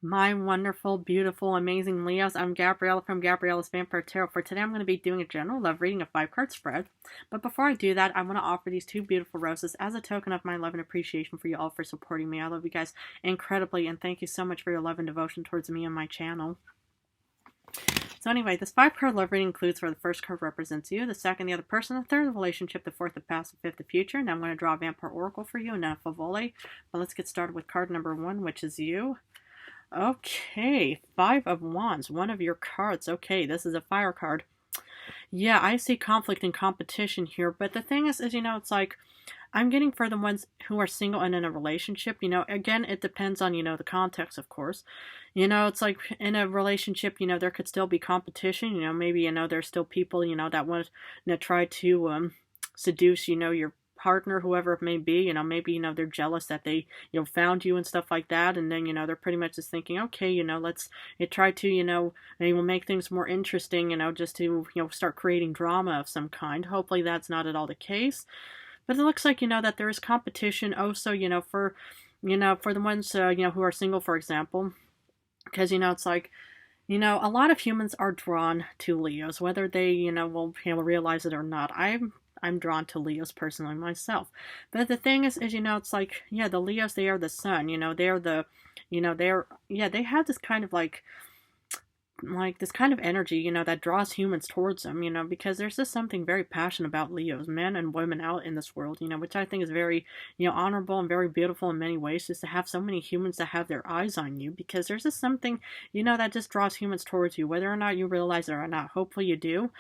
My wonderful, beautiful, amazing Leos. I'm Gabriella from Gabriella's Vampire Tarot. For today, I'm going to be doing a general love reading, a 5-card spread. But before I do that, I want to offer these two beautiful roses as a token of my love and appreciation for you all for supporting me. I love you guys incredibly, and thank you so much for your love and devotion towards me and my channel. So anyway, this 5-card love reading includes where the first card represents you, the second, the other person, the third, the relationship, the fourth, the past, the fifth, the future. Now I'm going to draw a Vampire Oracle for you and then a Favole. But let's get started with card number 1, which is you. Okay, 5 of Wands, one of your cards. Okay, this is a fire card. Yeah, I see conflict and competition here, but the thing is, it's like, I'm getting for the ones who are single and in a relationship, again, it depends on, the context, of course. It's like in a relationship, there could still be competition, maybe, there's still people, that want to try to seduce, your partner, whoever it may be, maybe, they're jealous that they, found you and stuff like that. And then, they're pretty much just thinking, okay, let's try to, they will make things more interesting, just to, start creating drama of some kind. Hopefully that's not at all the case. But it looks like, that there is competition also, for the ones, who are single, for example. Because, it's like, a lot of humans are drawn to Leos, whether they, will realize it or not. I'm drawn to Leos personally myself. But the thing is, it's like, yeah, the Leos, they are the sun, they're the, they have this kind of like this kind of energy, that draws humans towards them, because there's just something very passionate about Leos, men and women out in this world, which I think is very, honorable and very beautiful in many ways, just to have so many humans that have their eyes on you, because there's just something, that just draws humans towards you, whether or not you realize it or not. Hopefully you do.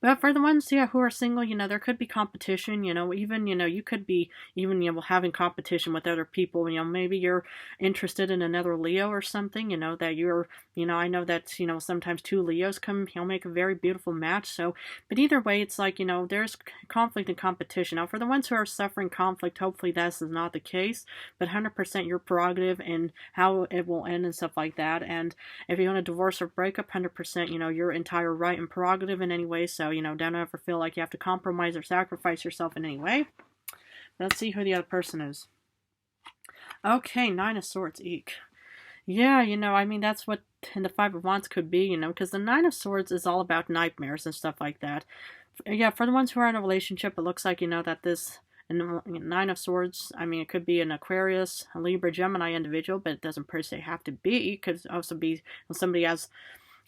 But for the ones, who are single, there could be competition, even, you could be even, having competition with other people, maybe you're interested in another Leo or something, that you're, I know that, sometimes two Leos come, make a very beautiful match. So, but either way, it's like, there's conflict and competition. Now, for the ones who are suffering conflict, hopefully this is not the case, but 100% your prerogative and how it will end and stuff like that. And if you want a divorce or breakup, 100%, your entire right and prerogative in any way. So, don't ever feel like you have to compromise or sacrifice yourself in any way. Let's see who the other person is. Okay, 9 of Swords, eek. Yeah, I mean, that's what the 5 of Wands could be, because the 9 of Swords is all about nightmares and stuff like that. Yeah, for the ones who are in a relationship, it looks like, that this 9 of Swords, I mean, it could be an Aquarius, a Libra, Gemini individual, but it doesn't per se have to be. It could also be somebody has,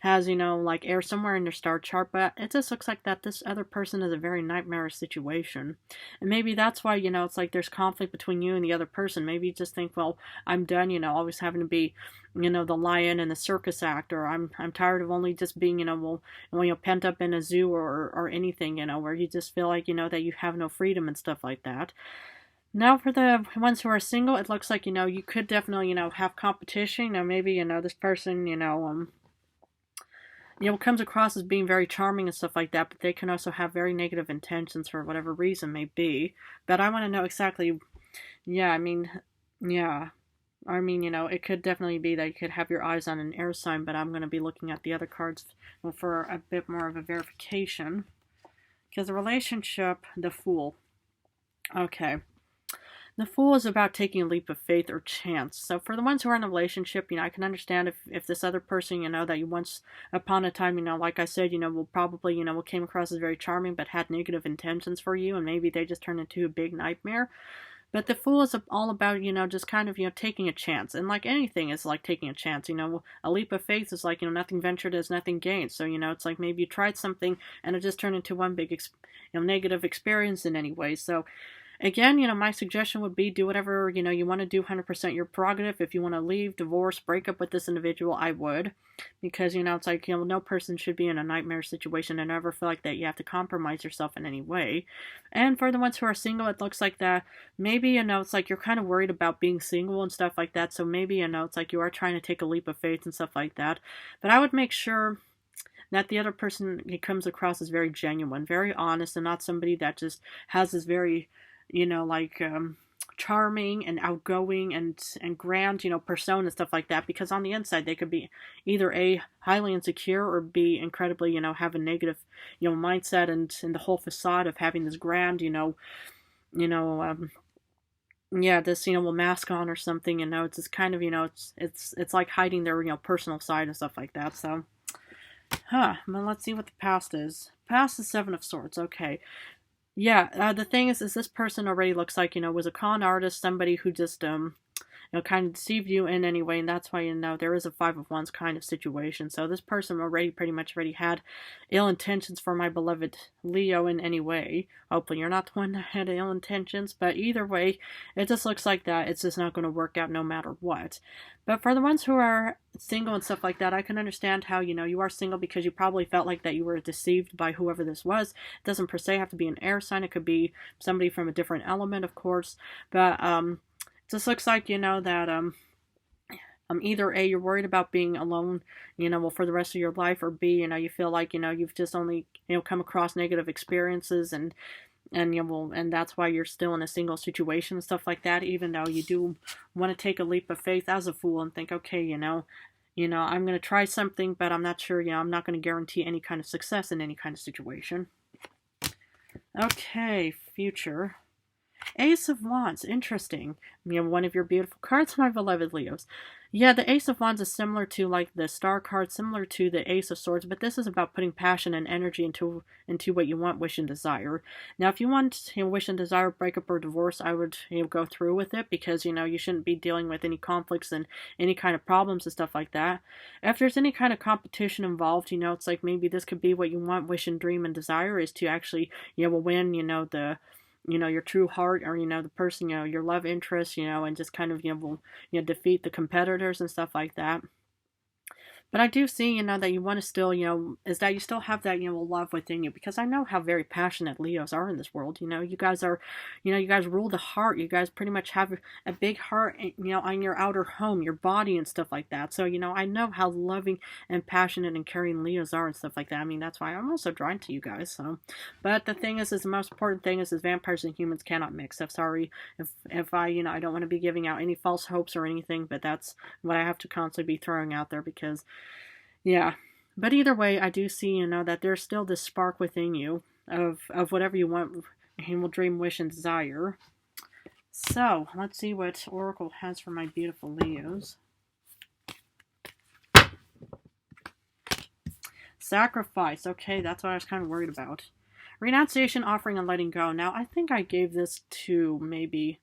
like air somewhere in their star chart, but it just looks like that this other person is a very nightmarish situation. And maybe that's why, it's like there's conflict between you and the other person. Maybe you just think, well, I'm done, always having to be, the lion and the circus act, or I'm tired of only just being, pent up in a zoo or anything, where you just feel like, that you have no freedom and stuff like that. Now, for the ones who are single, it looks like, you could definitely, have competition. Maybe, this person, comes across as being very charming and stuff like that, but they can also have very negative intentions for whatever reason may be. But I want to know exactly, yeah, it could definitely be that you could have your eyes on an air sign, but I'm going to be looking at the other cards for a bit more of a verification. Because the relationship, the Fool. Okay. The Fool is about taking a leap of faith or chance. So for the ones who are in a relationship, I can understand if this other person, that you once upon a time, like I said, will probably, will came across as very charming, but had negative intentions for you, and maybe they just turned into a big nightmare. But the Fool is all about, just kind of, taking a chance. And like anything is like taking a chance, a leap of faith is like, nothing ventured is nothing gained. So, it's like maybe you tried something and it just turned into one big, negative experience in any way. So, again, my suggestion would be do whatever, you want to do, 100% your prerogative. If you want to leave, divorce, break up with this individual, I would. Because, it's like, no person should be in a nightmare situation and ever feel like that you have to compromise yourself in any way. And for the ones who are single, it looks like that maybe, it's like you're kind of worried about being single and stuff like that. So maybe, it's like you are trying to take a leap of faith and stuff like that. But I would make sure that the other person comes across as very genuine, very honest, and not somebody that just has this very charming and outgoing and grand, persona and stuff like that, because on the inside they could be either A, highly insecure, or B, incredibly, have a negative, mindset and the whole facade of having this grand, yeah, this, will mask on or something, it's just kind of, it's like hiding their, personal side and stuff like that. So, well, let's see what the past is. Past is Seven of Swords. Okay. Yeah, the thing is this person already looks like, was a con artist, somebody who just, kind of deceived you in any way, and that's why, there is a Five of Wands kind of situation. So this person pretty much already had ill intentions for my beloved Leo in any way. Hopefully you're not the one that had ill intentions, but either way, it just looks like that. It's just not going to work out no matter what. But for the ones who are single and stuff like that, I can understand how, you are single because you probably felt like that you were deceived by whoever this was. It doesn't per se have to be an air sign. It could be somebody from a different element, of course. But, just looks like, that, either A, you're worried about being alone, well, for the rest of your life, or B, you feel like, you've just only, come across negative experiences, and and that's why you're still in a single situation and stuff like that, even though you do want to take a leap of faith as a fool and think, okay, I'm going to try something, but I'm not sure, I'm not going to guarantee any kind of success in any kind of situation. Okay, future. Ace of Wands, interesting. One of your beautiful cards, my beloved Leos. Yeah, the Ace of Wands is similar to, like, the Star card, similar to the Ace of Swords, but this is about putting passion and energy into what you want, wish, and desire. Now, if you want, wish and desire, breakup or divorce, I would, go through with it, because, you shouldn't be dealing with any conflicts and any kind of problems and stuff like that. If there's any kind of competition involved, it's like maybe this could be what you want, wish, and dream, and desire, is to actually, win, the your true heart, or, the person, your love interest, and just kind of, will, defeat the competitors and stuff like that. But I do see, that you want to still, is that you still have that, love within you. Because I know how very passionate Leos are in this world. You guys are, you guys rule the heart. You guys pretty much have a big heart, on your outer home, your body and stuff like that. So, I know how loving and passionate and caring Leos are and stuff like that. I mean, that's why I'm also drawn to you guys. So, but the thing is the most important thing is vampires and humans cannot mix. I'm sorry if I, I don't want to be giving out any false hopes or anything, but that's what I have to constantly be throwing out there, because yeah, but either way, I do see, that there's still this spark within you of whatever you want, and will dream, wish, and desire. So, let's see what Oracle has for my beautiful Leos. Sacrifice. Okay, that's what I was kind of worried about. Renunciation, offering, and letting go. Now, I think I gave this to maybe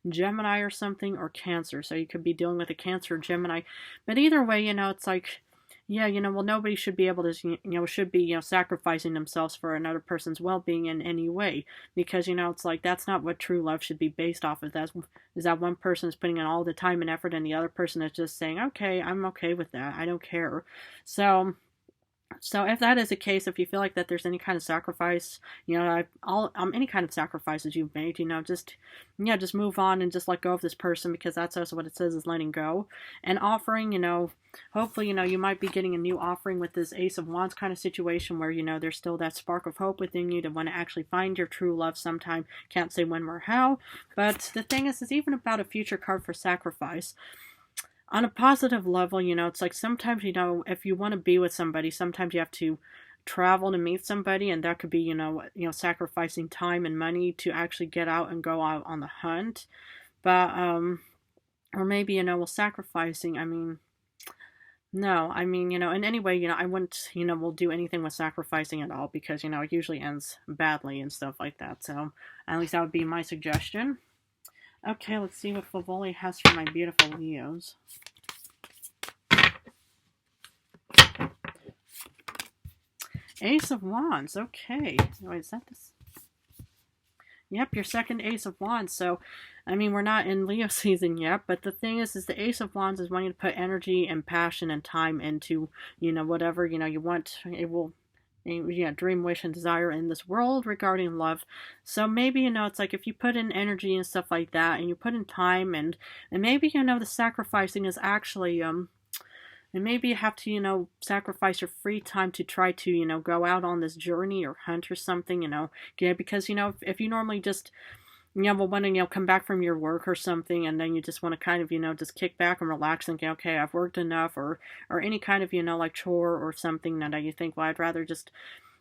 Gemini or something, or Cancer. So you could be dealing with a Cancer or Gemini. But either way, it's like, yeah, well, nobody should be able to, should be, sacrificing themselves for another person's well-being in any way. Because, it's like, that's not what true love should be based off of. Is that one person is putting in all the time and effort, and the other person is just saying, okay, I'm okay with that. I don't care. So if that is the case, if you feel like that there's any kind of sacrifice, any kind of sacrifices you've made, just move on and just let go of this person, because that's also what it says, is letting go. And offering, hopefully, you might be getting a new offering with this Ace of Wands kind of situation, where, there's still that spark of hope within you to want to actually find your true love sometime. Can't say when or how, but the thing is even about a future card for sacrifice. On a positive level, it's like sometimes, if you want to be with somebody, sometimes you have to travel to meet somebody, and that could be, sacrificing time and money to actually get out and go out on the hunt. But, or maybe, sacrificing, I mean, no, I mean, in any way, I wouldn't, will do anything with sacrificing at all, because, it usually ends badly and stuff like that. So, at least that would be my suggestion. Okay, let's see what Favoli has for my beautiful Leos. Ace of Wands. Okay. Wait, is that this? Yep, your second Ace of Wands. So, I mean, we're not in Leo season yet, but the thing is the Ace of Wands is wanting to put energy and passion and time into, whatever, you want. It will, dream, wish, and desire in this world regarding love. So maybe, it's like if you put in energy and stuff like that, and you put in time, and maybe, the sacrificing is actually, and maybe you have to, sacrifice your free time to try to, go out on this journey or hunt or something, because, if you normally just, will want to, come back from your work or something, and then you just want to kind of, just kick back and relax and think, okay, I've worked enough, or any kind of, like chore or something that you think, well, I'd rather just,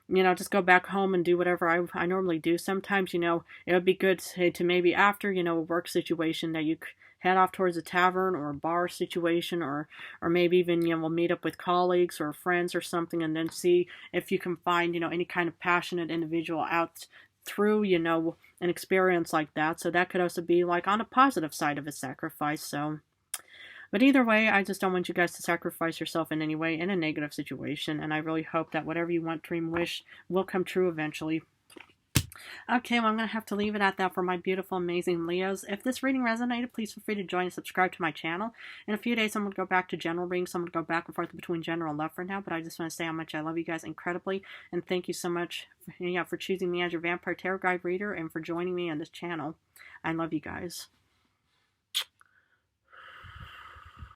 just go back home and do whatever I normally do. Sometimes, it would be good to maybe after, a work situation that you head off towards a tavern or a bar situation, or maybe even, we'll meet up with colleagues or friends or something, and then see if you can find, any kind of passionate individual out through, an experience like that. So that could also be like on a positive side of a sacrifice. So, but either way, I just don't want you guys to sacrifice yourself in any way in a negative situation, and I really hope that whatever you want, dream, wish will come true eventually. Okay, well, I'm going to have to leave it at that for my beautiful, amazing Leos. If this reading resonated, please feel free to join and subscribe to my channel. In a few days, I'm going to go back to general readings. I'm going to go back and forth between general and love for now, but I just want to say how much I love you guys incredibly, and thank you so much for choosing me as your Vampire Tarot Guide reader and for joining me on this channel. I love you guys.